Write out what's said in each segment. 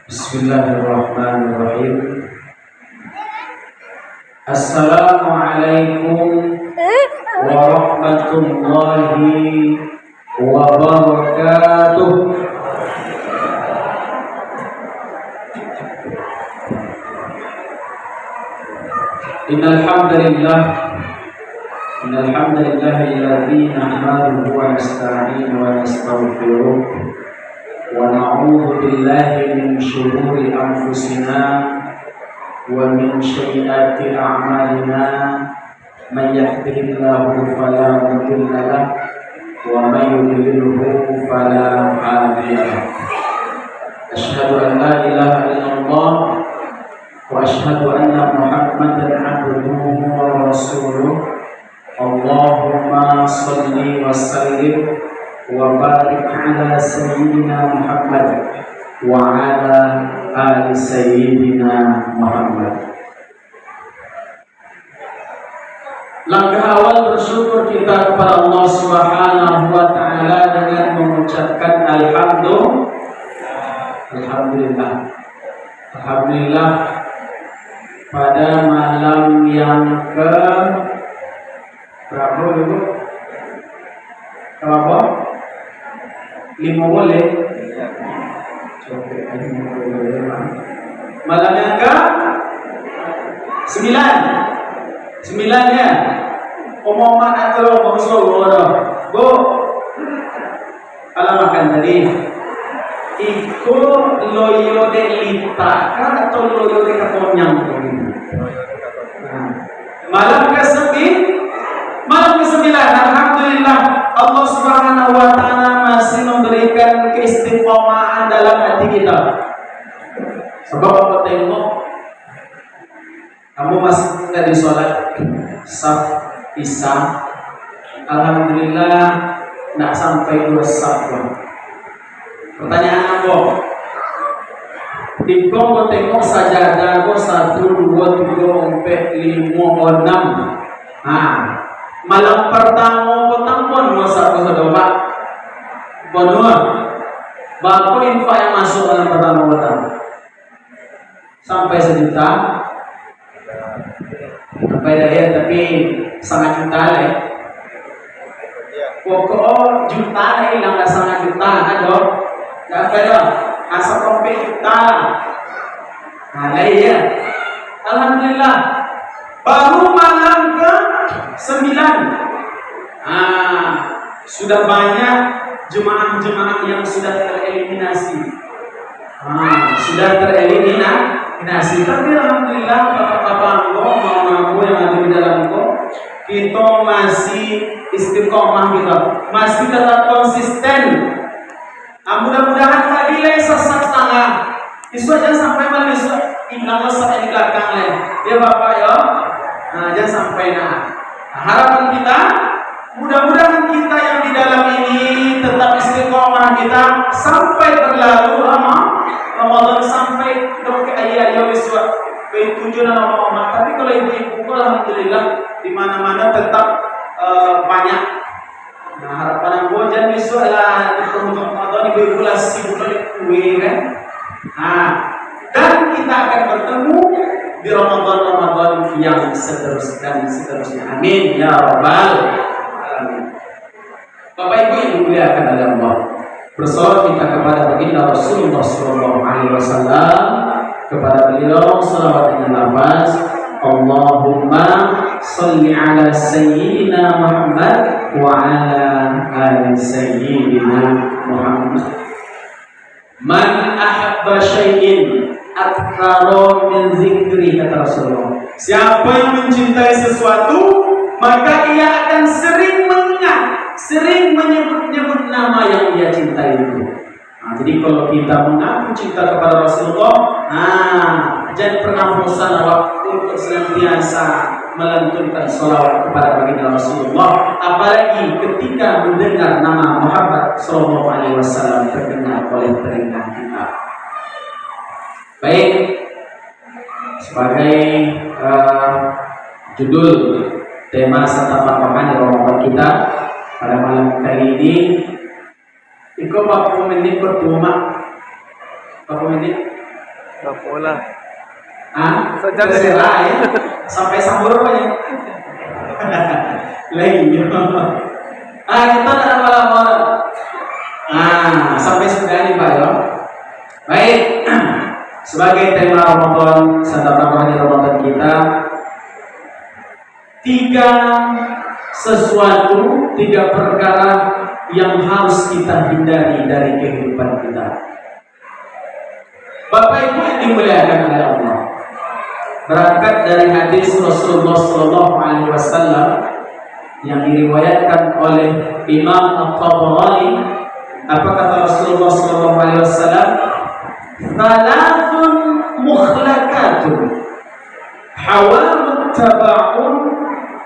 Bismillahirrahmanirrahim. Assalamualaikum warahmatullahi wabarakatuh. Innal hamdalilladzi nahmaduhu wa nasta'inuhu wa nastaghfiruh wa na'udzu billahi min shururi anfusina wa min sayyiati a'malina may yahdihillahu fala mudilla lahu wa may yudlilhu fala hadiya lahu. Asyhadu an la ilaha illallah wa asyhadu anna Muhammadan 'abduhu wa rasuluh. Allahumma shalli wa sallim wa barik ala sayyidina Muhammad wa ala ali sayyidina Muhammad. Langkah awal bersyukur kita kepada Allah Subhanahu wa taala dengan mengucapkan Alhamdulillah pada malam yang berapa? 5 boleh. Malam yang ke 9 ya. Omongan atau ngomong Bu, kalau makan tadi itu loyo de litaka atau loyo de kaponyang. Malam ke-9, alhamdulillah Allah Subhanahu wa taala masih memberikan keistiqomahan dalam hati kita. Sebab apa tengok kamu masih tadi sholat saf isya, alhamdulillah nak sampai 2 saf. Pertanyaan apa? Tiko mau tengok sajadah ko 1, 2, 3, 4, 5, 6. Malam pertama petang pun masa Pak. Bonua. Bapak info yang masuk malam pertama petang. Sampai 1 juta. Sampai daya tapi sangat juta lah. Pokok juta lah hilang dah sangat juta ada. Sampai dah. Asal rompet juta. Lah ya. Alhamdulillah. Baru malam ke 9. Sudah banyak jemaah-jemaah yang sudah tereliminasi. Tapi alhamdulillah bapak-bapak mama yang ada di dalam kita masih istiqomah kita, masih tetap konsisten. Mudah-mudahan tadi sesat tangan. Isu aja sampai malam isu hilang sampai di belakang lain. Ya bapak ya. Jangan sampai harapan kita mudah-mudahan kita yang di dalam ini tetap istiqomah kita sampai berlalu Ramadan sampai ke ayat wiswa ke 7 Ramadan. Tapi kalau ibu-ibu alhamdulillah di mana-mana tetap banyak. Harapan aku jangan wiswa lah di penghujung Ramadan ibu-ibu lah sibuk kue kan. Dan kita akan bertemu di Ramadan yang seterusnya. Amin ya rabbal alamin. Bapak Ibu yang dimuliakan oleh Allah, bersolawat kita kepada baginda Rasulullah SAW, kepada beliau salawat dengan lafaz Allahumma shalli ala sayyidina Muhammad wa ala ali sayyidina Muhammad. Man ahabba syai'in aktsara min zikri, kata Rasulullah. Siapa yang mencintai sesuatu, maka ia akan sering mengingat, sering menyebut-nyebut nama yang ia cintai itu. Jadi kalau kita mengaku cinta kepada Rasulullah, jangan pernah bosan waktu untuk senantiasa melantunkan salawat kepada baginda Rasulullah, apalagi ketika mendengar nama Muhammad SAW terdengar oleh telinga kita. Baik, sebagai Judul tema santapan rohani Ramadan kita pada malam kali ini iko 40 menit pertama. 40 menit? Berapa Sejak serah ya. Sampai sahur apa ya? Lagi. Kita dalam malam. Sampai sudah ini Pak ya. Baik. Sebagai tema Ramadan, santapan rohani Ramadan kita, 3 perkara yang harus kita hindari dari kehidupan kita. Bapak Ibu yang dimuliakan oleh Allah, berangkat dari hadis Rasulullah SAW yang diriwayatkan oleh Imam At-Tabarani, apa kata Rasulullah SAW? Thalathun mukhlakatun hawamut taba'un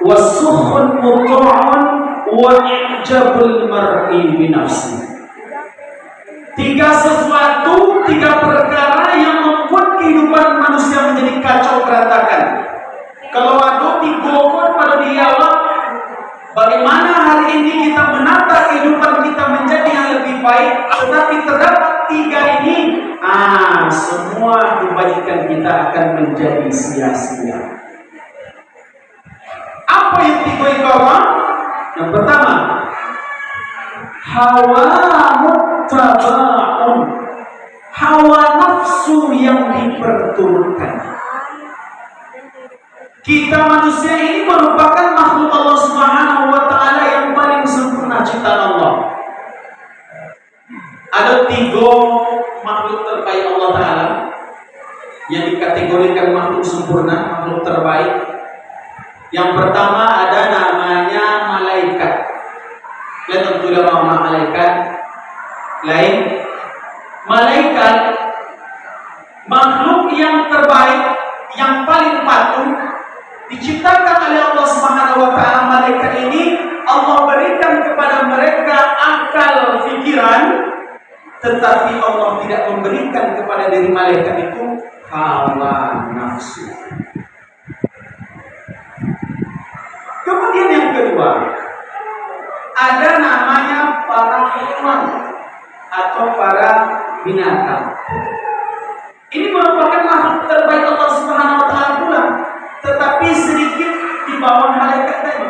wasukhun muta'un wa i'jabul mar'i binafsi. 3 perkara yang membuat kehidupan manusia menjadi kacau berantakan. Kalau waktu digokon pada dialog, bagaimana hari ini kita menata kehidupan kita menjadi yang lebih baik, tetapi terdapat 3 ini, semua kebajikan kita akan menjadi sia-sia. Apa yang 3 itu? Yang pertama, hawa muttaba'un, hawa nafsu yang diperturutkan. Kita manusia ini merupakan makhluk Allah Subhanahu wa Ta'ala yang paling sempurna ciptaan Allah. Ada 3 makhluk terbaik Allah Ta'ala yang dikategorikan makhluk sempurna, makhluk terbaik. Yang pertama ada namanya malaikat. Lihat tentu nama malaikat lain. Malaikat makhluk yang terbaik, yang paling patuh, diciptakan oleh Allah Subhanahu wa Ta'ala. Malaikat ini Allah berikan kepada mereka akal pikiran, tetapi Allah tidak memberikan kepada diri malaikat itu hawa nafsu. Kemudian yang kedua, ada namanya para hewan atau para binatang. Ini merupakan makhluk terbaik Allah Subhanahu wa Ta'ala pula, tetapi sedikit di bawah malaikat tadi.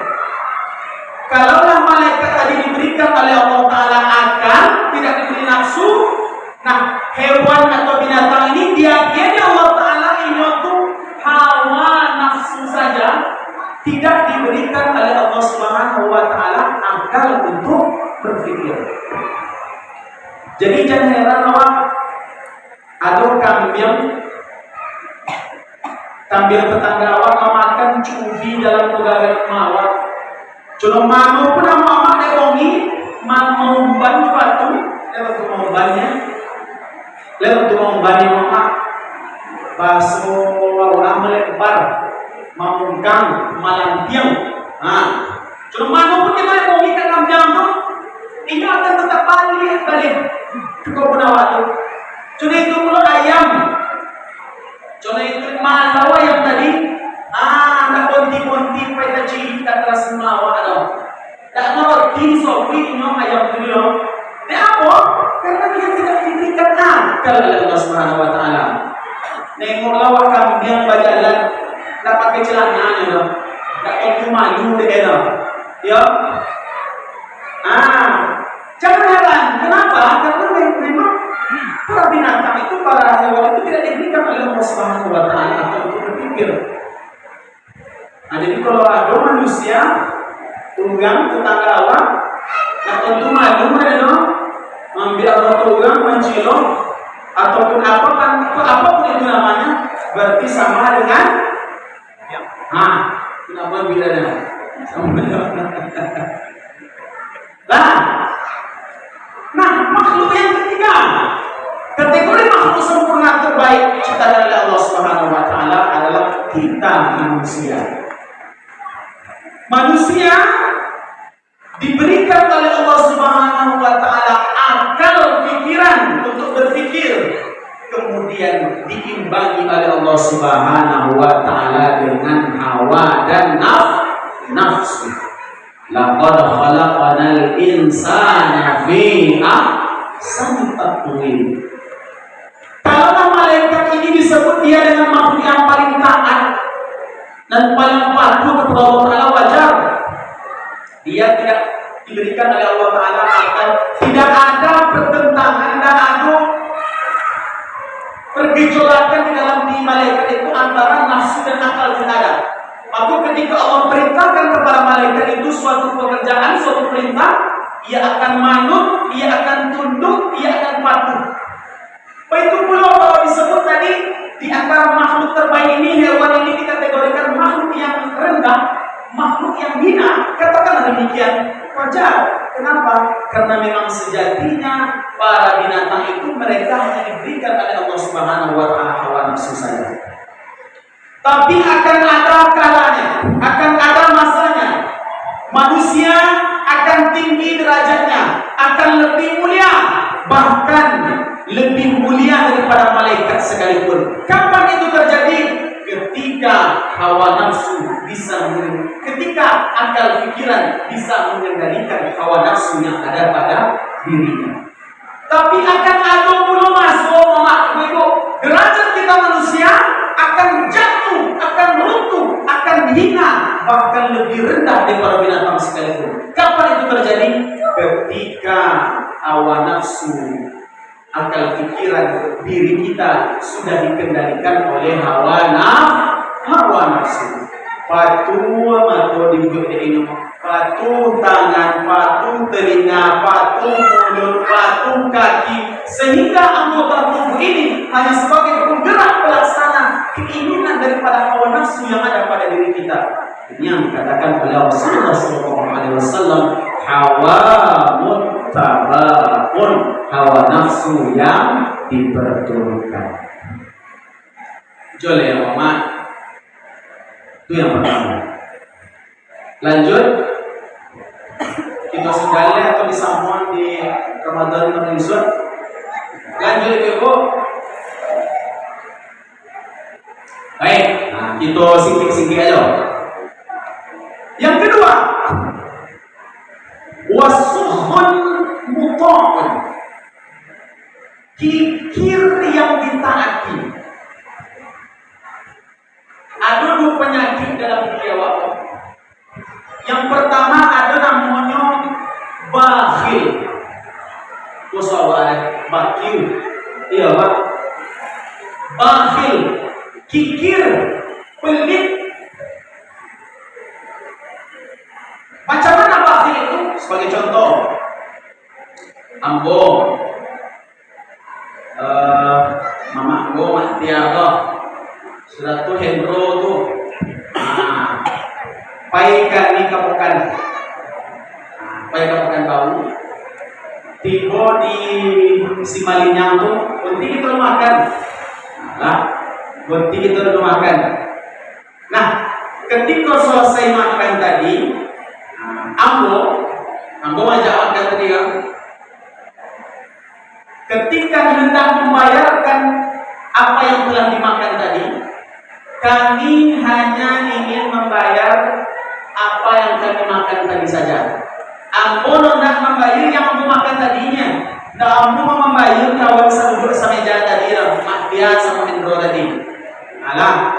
Kalaulah malaikat tadi diberikan oleh Allah Ta'ala akal, tidak diberi nafsu, nah hewan atau binatang ini diakhiri Allah Ta'ala ini untuk hawa nafsu saja, tidak diberikan oleh Allah Subhanahu wa Ta'ala akal untuk berpikir. Jadi jangan heran bahwa ada kambing tetangga awak memakan cubi dalam pegawai mawar. Cuma mau pun mama nerongi mau ban batu, lewat membannya mama baso orang melebar mamungkang malampiang. Cuma mau pun kita nerongi kan kambing tu, ini akan tetap balik ke kebun awak tu. Cuma itu mula ayam. Cuma itu malawa yang tadi, nak bonti-bonti pada ciri kata semua ada. Tak mengerti sopi ini ayam tu dulu. Kenapa? Karena dia tidak diberikan akal oleh Allah Subhanahu wa Ta'ala. Nengok lawak kambing berjalan, nak pakai celananya dah. Tak tentu maju deh dah. Ya. Jangan heran. Kenapa? Karena memang para binatang itu, para hewan itu tidak diberikan oleh Allah Subhanahu wa Ta'ala untuk berpikir. Jadi kalau ada manusia tunggang tetangga awak, tentu malu mereka ambil atau tunggang mencilok ataupun apapun itu namanya, berarti sama dengan kenapa bedanya? Nah, makhluk yang ketiga, kategori makhluk sempurna terbaik ciptaan oleh Allah Subhanahu wa Ta'ala adalah kita manusia. Manusia diberikan oleh Allah Subhanahu wa Ta'ala akal pikiran untuk berpikir, kemudian diimbangi oleh Allah Subhanahu wa Ta'ala dengan hawa dan nafsu. Laqad khalaqanal insana fi ahsani taqwim. Kalau malaikat ini disebut dia dengan makhluk yang paling taat dan paling patuh kepada Allah Ta'ala, wajar dia tidak diberikan oleh Allah Ta'ala akan tidak ada pertentangan dan ada pergejolakan di dalam diri malaikat itu antara nafsu dan akal tidak ada. Maka ketika Allah perintahkan kepada malaikat itu suatu pekerjaan, suatu perintah, ia akan manut, ia akan tunduk, ia akan patuh. Begitu pula kalau disebut tadi di antara makhluk terbaik ini, hewan ini dikategorikan makhluk yang rendah, makhluk yang hina. Katakanlah demikian, wajar. Kenapa? Karena memang sejatinya para binatang itu mereka hanya diberikan oleh Allah Subhanahu wa Ta'ala hawa nafsu saja. Tapi akan ada kalanya, akan ada masanya. Manusia akan tinggi derajatnya, akan lebih mulia, bahkan lebih mulia daripada malaikat sekalipun. Kapan itu terjadi? Ketika hawa nafsu bisa ketika akal pikiran bisa mengendalikan hawa nafsu yang ada pada dirinya. Tapi akan ada pula masuk itu derajat kita manusia akan jatuh, akan runtuh, akan hina, bahkan lebih rendah daripada binatang sekalipun. Kapan itu terjadi? Ketika hawa nafsu, akal pikiran diri kita sudah dikendalikan oleh hawa nafsu. Patuh mata ini, patuh tangan, patuh telinga, patuh mulut, patuh kaki, sehingga anggota tubuh ini hanya sebagai penggerak pelaksana keinginan daripada hawa nafsu yang ada pada diri kita. Ini yang dikatakan oleh Rasulullah SAW, hawa muttabaun, hawa nafsu yang diperturutkan. Jole ya Mama. Itu yang pertama. Lanjut, kita sudah lihat atau disambung di Ramadan Indonesia. Lanjut Ibu. Baik, nah, kita singkir aja. Yang kedua, wasuhun muta'un, kikir yang ditaati. Ada dua penyakit dalam diri awak. Yang pertama ada namanya bakhil. Usawah bakhil. Iya Pak. Bakhil, kikir, pelit. Macam mana bakhil itu? Sebagai contoh, ambo, mama ambo mati apa? Sudah tuh Hendro tuh, paikan ni kapukan, paikan kapukan bau, tiba di Simalinyang tuh, berhenti kita makan, berhenti kita makan. Nah, ketika selesai makan tadi, ambo ajak makan tadi kan, ketika hendak membayarkan apa yang telah dimakan tadi, kami hanya ingin membayar apa yang kami makan tadi saja. Ambo hendak membayar yang ambo makan tadinya. Nah, ambo mau membayar kawan duduk sama meja tadi lah, Mahdia sama Hendro tadi. Alah,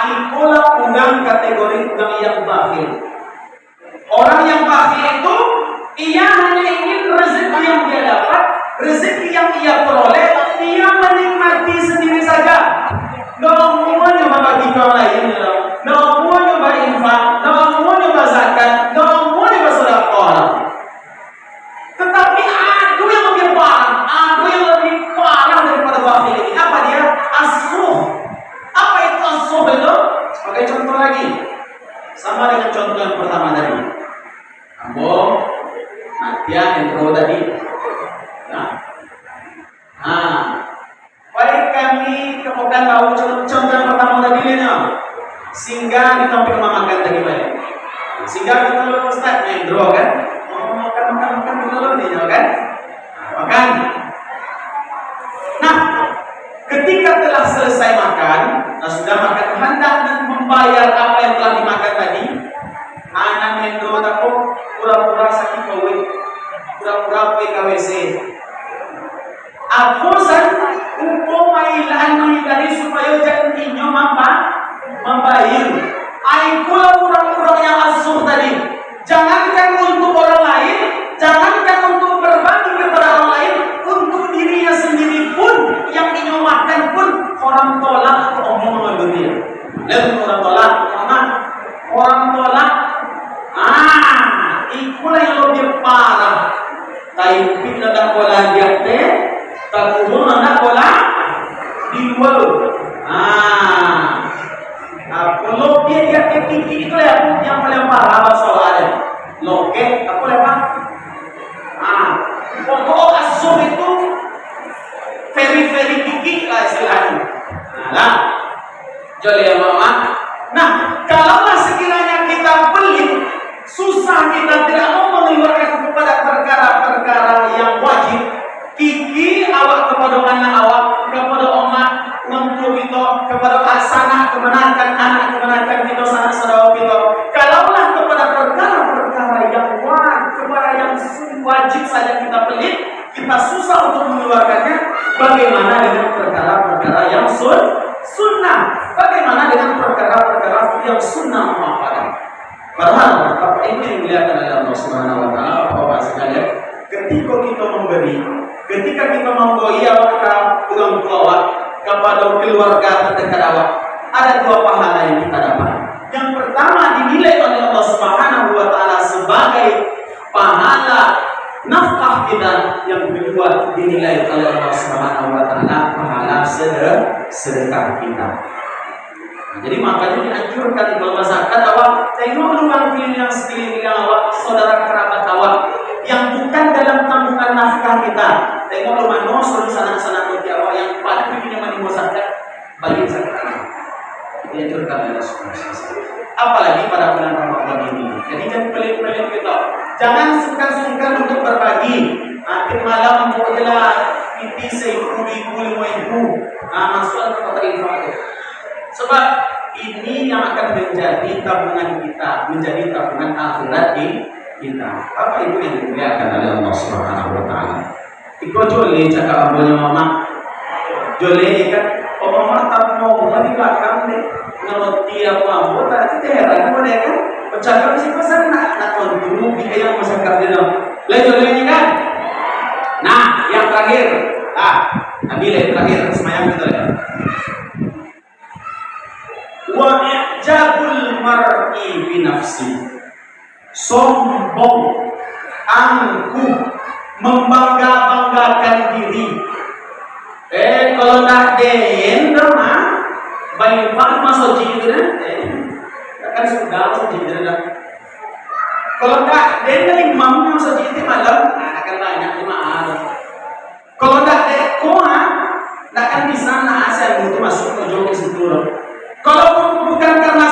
ikulah udang kategori udang yang bakhil. Orang yang bakhil itu ia hanya ingin rezeki yang dia dapat, rezeki yang ia peroleh, ia menikmati sendiri saja. Nggak mau nyoba bagi kaum lain, nggak mau nyoba infak, nggak mau nyoba zakat, nggak mau nyoba sedekah. Tetapi ada yang lebih parah daripada bakhil ini. Apa dia? Asuh. Apa itu asuh itu? Sebagai contoh lagi, sama dengan contoh yang pertama tadi. Ambo, Nadia, Hendro tadi. Baik kami kemudian bau contoh yang pertama tadi ni, singgah di tempat makan tadi baik. Singgah kita lalu Ustaz Hendro kan, makan kita lalu ni kan, makan. Nah, ketika telah selesai makan, sudah makan, hendak membayar apa yang telah dimakan tadi. Anak mendro aku pura-pura sakit covid, pura-pura PKWC. Aku mailan menghindari supaya jangan inyo membayar. Pula orang-orang yang asuh tadi. Jangankan untuk orang lain, jangankan untuk berbagi kepada orang lain, untuk dirinya sendiri pun yang inyo makan pun orang tolak omongan dia. Lalu orang tolak, orang tolak. Ikulah yang lebih parah. Tapi tidak boleh dia teh, tak kubur tidak boleh dijual. Kalau dia kiki itu ya yang paling parah soalnya. Loke, aku lepas. Pokok asuh itu very kiki lah istilahnya. Nah, jadi ya mama. Nah, kalaulah sekiranya kita pelit, susah kita tidak mau mengeluarkan kepada perkara-perkara yang wajib. Kiki awak kepada anak awak, kepada umat, untuk kita, kepada anak kemenakan kita, sanak saudara kita. Kalaulah kepada perkara-perkara yang kepada yang wajib saja kita pelit, kita susah untuk mengeluarkannya. Bagaimana dengan perkara-perkara yang sunnah? Bagaimana dengan perkara-perkara yang sunnah muamalah? Padahal apa ini yang dilihat oleh Allah Subhanahu Wa Taala, Bapak sekalian, ketika kita memberi, ketika kita memberi awak orang tua kepada keluarga terdekat awak, ada dua pahala yang kita dapat. Yang pertama dinilai oleh Allah Subhanahu Wa Taala sebagai pahala nafkah kita, yang kedua dinilai oleh Allah Subhanahu Wa Taala pahala sedekah kita. Jadi makanya dianjurkan kalau masyarakat awak tengok lubang pilih yang sekeliling awak, saudara kerabat awak yang bukan dalam tanggungan nafkah kita. Tengok lu mano suruh sana-sana bagi awak yang pada pilihnya mani masyarakat bagi zakat. Dianjurkan oleh Rasulullah. Apalagi pada bulan Ramadan ini. Jadi jangan pelit-pelit kita. Jangan sungkan-sungkan untuk berbagi. Akhir malam bolehlah piti seibu-ibu, 5.000. Masukkan ke kota infak. Sebab ini yang akan menjadi tabungan kita, menjadi tabungan akhirat kita. Apa itu yang dimuliakan oleh Allah Subhanahu Wa Taala? Iko jole cakap ambonya mama, jole kan, mama tak mau di belakang deh, ngeroti apa ambo, tadi kita heran apa deh kan? Cakap si pasar nak dulu biaya masyarakat dia dong. Lain jole ini kan? Nah, yang terakhir, Nabi terakhir semayang gitu ya. Wa i'jabul mar'i bi nafsi, sombong, angkuh, membangga-banggakan diri. Kalau nak den mah banyak banget masuk gitu kan sudah masuk gitu dah. Kalau nak den dari imam masuk gitu malam akan banyak jemaah. Kalau nak dekoa nak kan di sana asal itu masuk ke jauh ke situ. Kalau bukan karena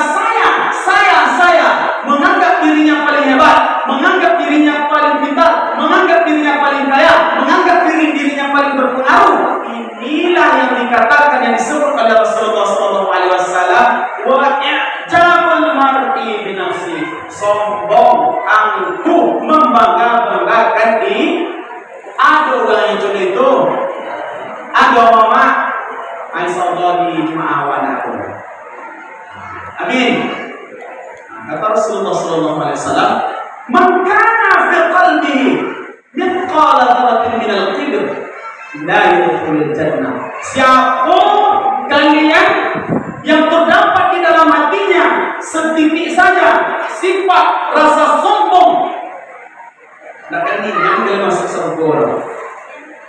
saya menganggap dirinya paling hebat, menganggap dirinya paling pintar, menganggap dirinya paling kaya, menganggap dirinya paling berpengaruh. Inilah yang dikatakan, yang disebut oleh Rasulullah SAW, wa i'jabul mar'i bi nafsi, sombong, angkuh, membangga-banggakan diri. Ada orang yang contoh itu, ada mama, Aisyah di jemaah wanaku. Amin. Kata Rasulullah SAW, "Man kana fi qalbihi mithqala dzarratin min al-kibr, la yadkhulul jannah." Siapa kalian yang terdapat di dalam hatinya setitik saja sifat rasa sombong, akan yang dalam masuk surga.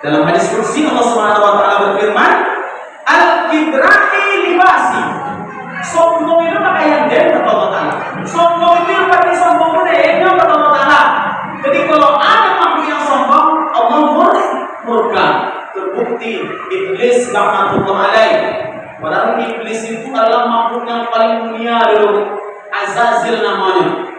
Dalam hadis qudsi Allah Subhanahu wa taala berfirman, "Al-kibrani libasi." Sombong itu pakaian dia kata Allah Ta'ala. Sombong itu yang pakai sombong dia kata Allah Ta'ala. Jadi kalau ada makhluk yang sombong, Allah murka. Terbukti iblis laknatullah alaih. Padahal iblis itu adalah makhluk yang paling mulia dulu. Azazil namanya.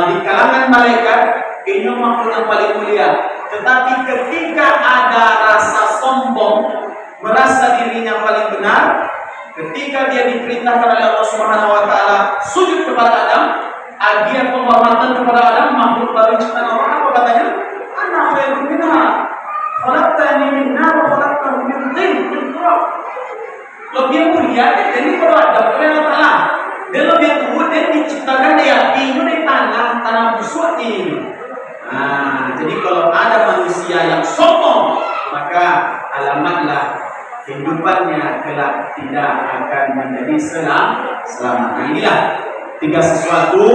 Di kalangan malaikat, ini makhluk yang paling mulia. Tetapi ketika ada rasa sombong, merasa dirinya paling benar, Ketika dia diperintahkan oleh Allah Subhanahu wa taala sujud kepada Adam, agian penghormatan kepada Adam, makhluk baru ciptaan Allah, apa katanya? Ana khairun minha. Khalaqtani min nar wa khalaqtahu min tin, min turab. Lebih mulia dari kepada Adam oleh Allah Taala. Dan lebih tua dan diciptakan dari api, dari tanah busuk ini. Nah, jadi kalau ada manusia yang sombong, maka alamatlah kehidupannya kelak tidak akan menjadi selamat. Nah, inilah tiga sesuatu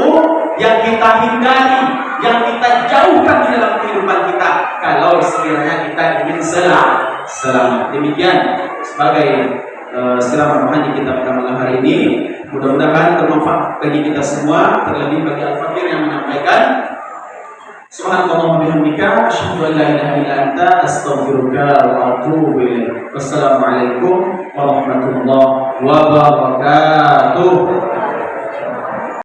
yang kita hindari, yang kita jauhkan di dalam kehidupan kita kalau sekiranya kita ingin selamat. Demikian sebagai siraman rohani kita pada malam hari ini. Mudah-mudahan bermanfaat bagi kita semua, terlebih bagi Al-Fakir yang menyampaikan. Subhanallah wa bihamdika, asyhadu an la ilaha illa anta, astaghfiruka wa atubu ilaik. Wassalamualaikum warahmatullahi wabarakatuh.